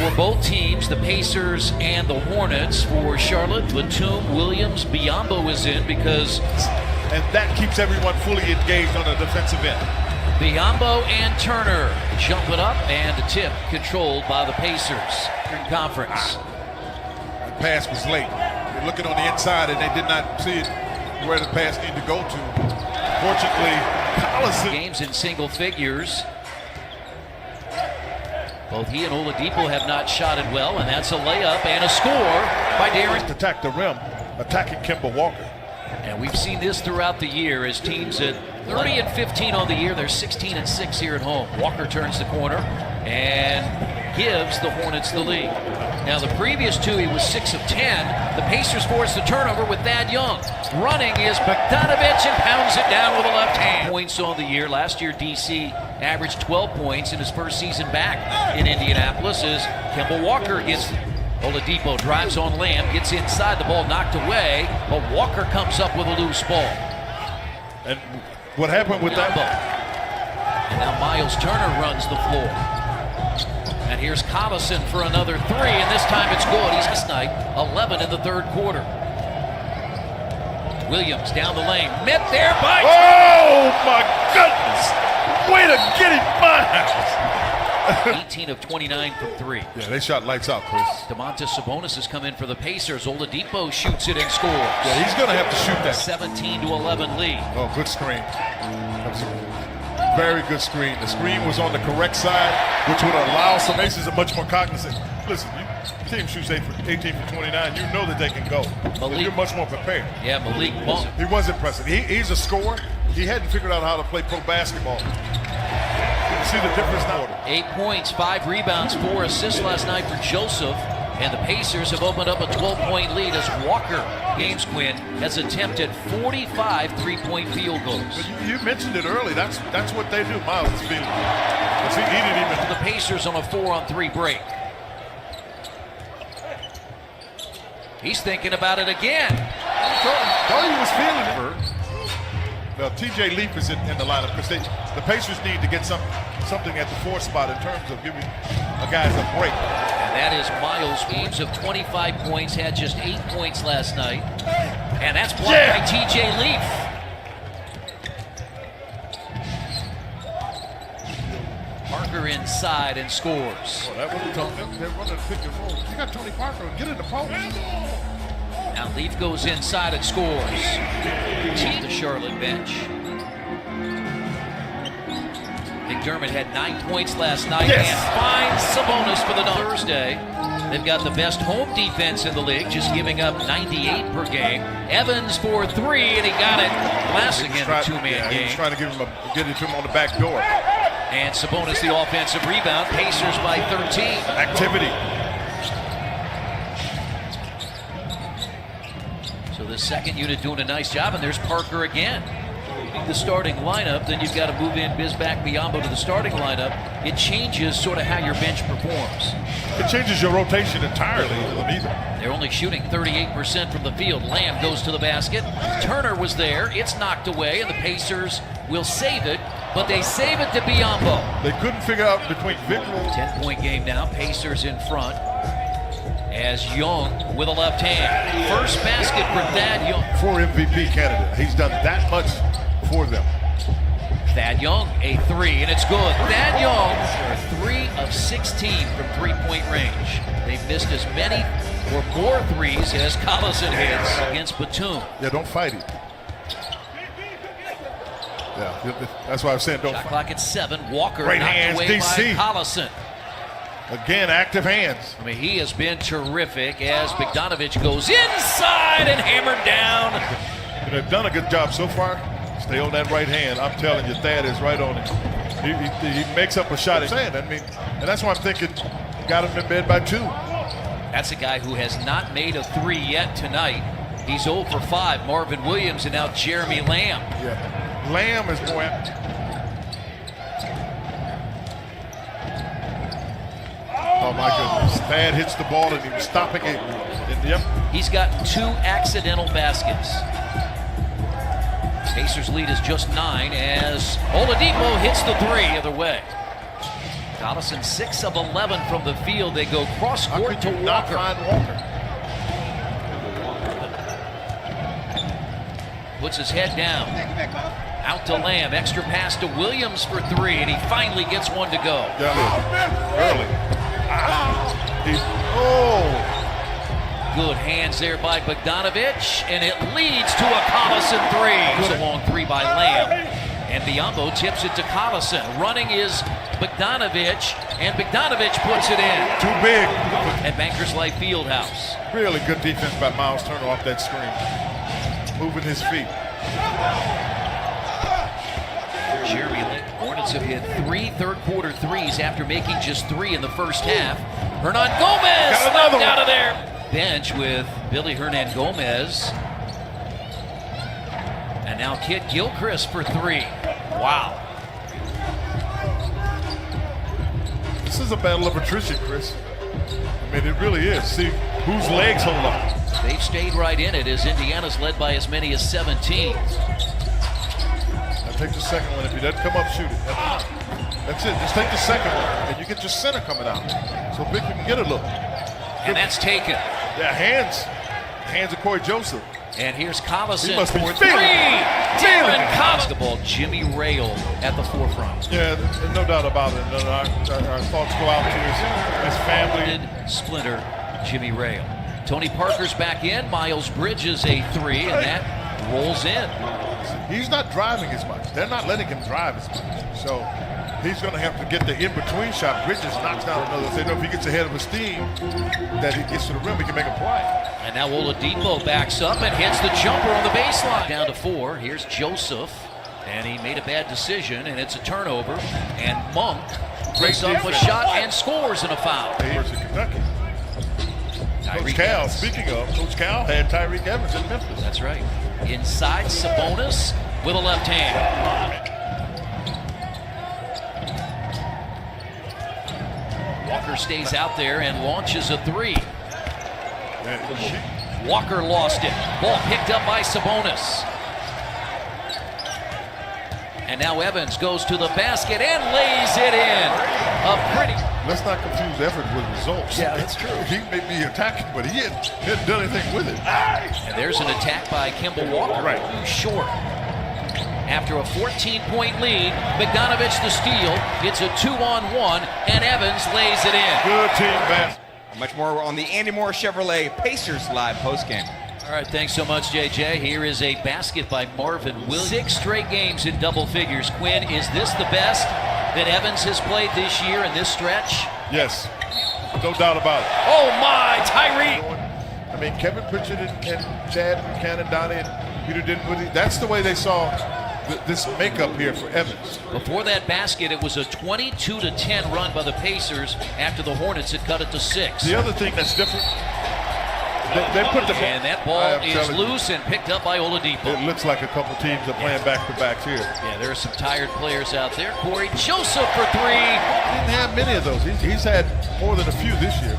for both teams, the Pacers and the Hornets. For Charlotte, Batum, Williams, Biyombo is in because... And that keeps everyone fully engaged on the defensive end. Biyombo and Turner jump it up, and a tip controlled by the Pacers in conference. The pass was late. They're looking on the inside, and they did not see it where the pass needed to go to. Fortunately, Collison... Games in single figures. Both he and Oladipo have not shot it well, and that's a layup and a score by Darren. Attack the rim, attacking Kemba Walker. And we've seen this throughout the year as teams at 30-15 on the year. They're 16-6 here at home. Walker turns the corner and gives the Hornets the lead. Now the previous two, he was 6 of 10. The Pacers force the turnover with Thad Young. Running is Bogdanovich and pounds it down with a left hand. Points on the year. Last year, DC averaged 12 points in his first season back in Indianapolis as Kemba Walker gets... Oladipo drives on Lamb, gets inside, the ball knocked away, but Walker comes up with a loose ball. And what happened with that ball? And now Miles Turner runs the floor. And here's Collison for another three, and this time it's good. He's this night, 11 in the third quarter. Williams down the lane, met there by... Oh my goodness! Way to get it, Miles! 18 of 29 from three. Yeah, they shot lights out, Chris. Domantas Sabonis has come in for the Pacers. Oladipo shoots it and scores. Yeah, he's going to have to shoot that. 17-11 lead. Oh, good screen. That was a very good screen. The screen was on the correct side, which would allow some aces are much more cognizant. Listen, team shoots 18 for 29. You know that they can go. You're much more prepared. Yeah, Malik Monk. He was impressive. He's a scorer. He hadn't figured out how to play pro basketball. You see the difference now? 8 points, 5 rebounds, 4 assists last night for Joseph. And the Pacers have opened up a 12-point lead as Walker, James Quinn, has attempted 45 three-point field goals. You mentioned it early. That's what they do. Miles is feeling it. He didn't even... The Pacers on a 4-on-3 break. He's thinking about it again. Thought he was feeling it. Well, TJ Leaf is in the lineup because the Pacers need to get something at the 4 spot in terms of giving the guys a break. And that is Miles. Games of 25 points, had just 8 points last night. And that's blocked by TJ Leaf. Parker inside and scores. Oh, that was tough. They're running a pick and roll. You got Tony Parker. Get in the post. Now Leaf goes inside and scores. Team the Charlotte bench. McDermott had 9 points last night and finds Sabonis for the Thursday. They've got the best home defense in the league, just giving up 98 per game. Evans for 3, and he got it. Glass again, a two-man game. He was trying to get it to him on the back door. And Sabonis the offensive rebound. Pacers by 13. Activity. So the second unit doing a nice job, and there's Parker again. The starting lineup, then you've got to move in Bismack Biyombo to the starting lineup. It changes sort of how your bench performs. It changes your rotation entirely. They're only shooting 38% from the field. Lamb goes to the basket. Turner was there. It's knocked away, and the Pacers will save it, but they save it to Biyombo. They couldn't figure out between Victor. 10-point game now. Pacers in front. As Young with a left hand. First basket for Thad Young. 4 MVP candidate. He's done that much for them. Thad Young, a 3, and it's good. Thad Young, 3 of 16 from three-point range. They've missed as many or more threes as Collison hits against Batum. Yeah, don't fight it. Yeah, that's why I'm saying don't fight. Shot clock at 7. Walker right knocked hands, away DC. by Collison. Again, active hands. I mean, he has been terrific as Bogdanovich goes inside and hammered down. And they've done a good job so far. Stay on that right hand. I'm telling you, Thad is right on it. He makes up a shot. And that's why I'm thinking, got him in bed by 2. That's a guy who has not made a 3 yet tonight. He's 0 for 5. Marvin Williams and now Jeremy Lamb. Yeah, Lamb is more apt. Oh my goodness! Thad hits the ball and he was stopping it. He's got 2 accidental baskets. Pacers lead is just 9 as Oladipo hits the 3 other way. Collison 6 of 11 from the field. They go cross court to not Walker. find Walker. Puts his head down. Out to Lamb. Extra pass to Williams for 3, and he finally gets one to go. Early. Good hands there by Bogdanovich, and it leads to a Collison 3. Good long 3 by Lamb. And Biombo tips it to Collison. Running is Bogdanovich, and Bogdanovich puts it in. Too big. At Bankers Life Fieldhouse. Really good defense by Miles Turner off that screen. Moving his feet. Jeremy Lin. Hornets have hit 3 third-quarter threes after making just 3 in the first half. Hernan Gomez left out of there. Bench with Billy Hernan Gomez. And now Kit Gilchrist for 3. Wow. This is a battle of attrition, Chris. I mean, it really is. See whose legs hold up. They've stayed right in it as Indiana's led by as many as 17. Now take the second one. If he doesn't come up, shoot it. That's it. Just take the second one, and you get your center coming out. So Big can get a look. And that's taken. Yeah, hands of Corey Joseph. And here's Collison must be for 3. feeling Darren Basketball. Jimmy Rail at the forefront. Yeah, there's no doubt about it. Our thoughts go out to his family. Splinter, Jimmy Rail. Tony Parker's back in. Miles Bridges a 3, and that rolls in. He's not driving as much. They're not letting him drive as much. So he's going to have to get the in-between shot. Bridges knocks down another. They know if he gets ahead of his team, that he gets to the rim, he can make a play. And now Oladipo backs up and hits the jumper on the baseline. Down to 4. Here's Joseph. And he made a bad decision, and it's a turnover. And Monk puts up a shot and scores in a foul. Here's in Kentucky. Coach Cal, speaking of, Coach Cal had Tyreek Evans in Memphis. That's right. Inside, Sabonis with a left hand. Walker stays out there and launches a 3. Walker lost it. Ball picked up by Sabonis. And now Evans goes to the basket and lays it in. A pretty... Let's not confuse effort with results. Yeah, that's true. He may be attacking, but he hadn't done anything with it. And there's an attack by Kemba Walker. Right. Too short. After a 14-point lead, Bogdanovich the steal. It's a 2-on-1, and Evans lays it in. Good team basket. Much more on the Andy Moore Chevrolet Pacers live postgame. All right, thanks so much, JJ. Here is a basket by Marvin Williams. 6 straight games in double figures. Quinn, is this the best that Evans has played this year in this stretch? Yes, no doubt about it. Oh my, Tyree! I mean, Kevin Pritchard and Chad Buchanan, Donnie and Peter Dinwiddie, that's the way they saw this makeup here for Evans. Before that basket, it was a 22-10 run by the Pacers after the Hornets had cut it to 6. The other thing that's different, they put the ball. And that ball is loose and picked up by Oladipo. It looks like a couple teams are playing back-to-backs here. Yeah, there are some tired players out there. Corey Joseph for 3. Didn't have many of those. He's had more than a few this year.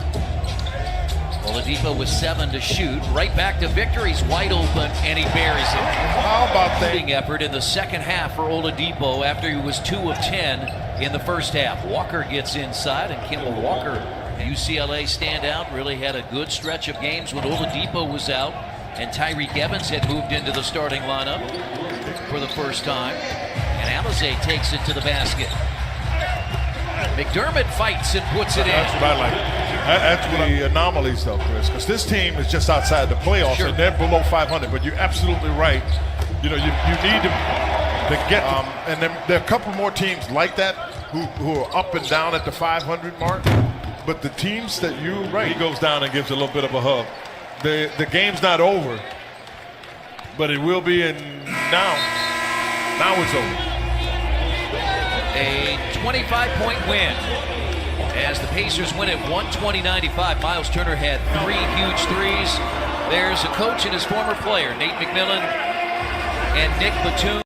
Oladipo with 7 to shoot. Right back to Victor. He's wide open, and he buries it. How about that? Shooting effort in the second half for Oladipo after he was 2 of 10 in the first half. Walker gets inside, and Kemba Walker, UCLA standout, really had a good stretch of games when Oladipo was out, and Tyreek Evans had moved into the starting lineup for the first time. And Alizé takes it to the basket. McDermott fights and puts it in. That's what I like. That's one of the anomalies, though, Chris, because this team is just outside the playoffs, and they're below 500. But you're absolutely right. You know, you need to get and then there are a couple more teams like that who are up and down at the 500 mark. But the teams that he goes down and gives a little bit of a hug. The game's not over, but it will be. And now it's over. A 25-point win as the Pacers win at 120-95. Miles Turner had 3 huge threes. There's a coach and his former player, Nate McMillan and Nick Batum.